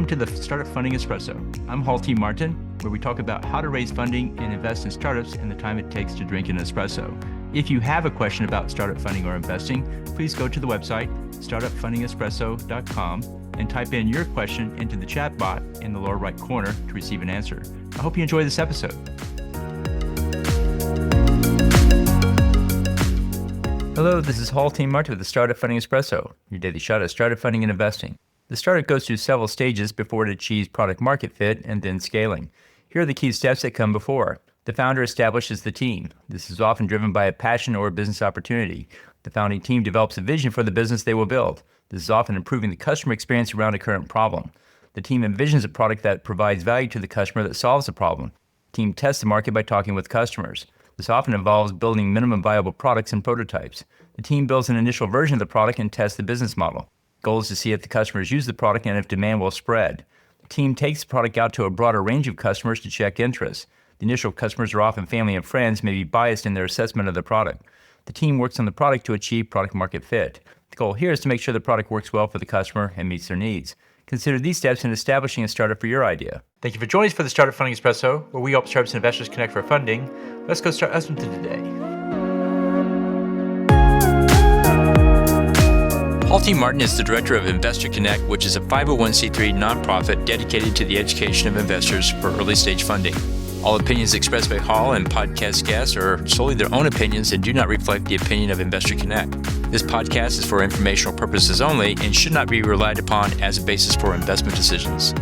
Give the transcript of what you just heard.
Welcome to the Startup Funding Espresso. I'm Hall T. Martin, where we talk about how to raise funding and invest in startups and the time it takes to drink an espresso. If you have a question about startup funding or investing, please go to the website, startupfundingespresso.com, and type in your question into the chat bot in the lower right corner to receive an answer. I hope you enjoy this episode. Hello, this is Hall T. Martin with the Startup Funding Espresso, your daily shot at startup funding and investing. The startup goes through several stages before it achieves product market fit and then scaling. Here are the key steps that come before. The founder establishes the team. This is often driven by a passion or a business opportunity. The founding team develops a vision for the business they will build. This is often improving the customer experience around a current problem. The team envisions a product that provides value to the customer that solves the problem. The team tests the market by talking with customers. This often involves building minimum viable products and prototypes. The team builds an initial version of the product and tests the business model. The goal is to see if the customers use the product and if demand will spread. The team takes the product out to a broader range of customers to check interest. The initial customers are often family and friends, may be biased in their assessment of the product. The team works on the product to achieve product market fit. The goal here is to make sure the product works well for the customer and meets their needs. Consider these steps in establishing a startup for your idea. Thank you for joining us for the Startup Funding Espresso, where we help startups and investors connect for funding. Let's go start us into today. Hall T. Martin is the director of Investor Connect, which is a 501c3 nonprofit dedicated to the education of investors for early stage funding. All opinions expressed by Hall and podcast guests are solely their own opinions and do not reflect the opinion of Investor Connect. This podcast is for informational purposes only and should not be relied upon as a basis for investment decisions.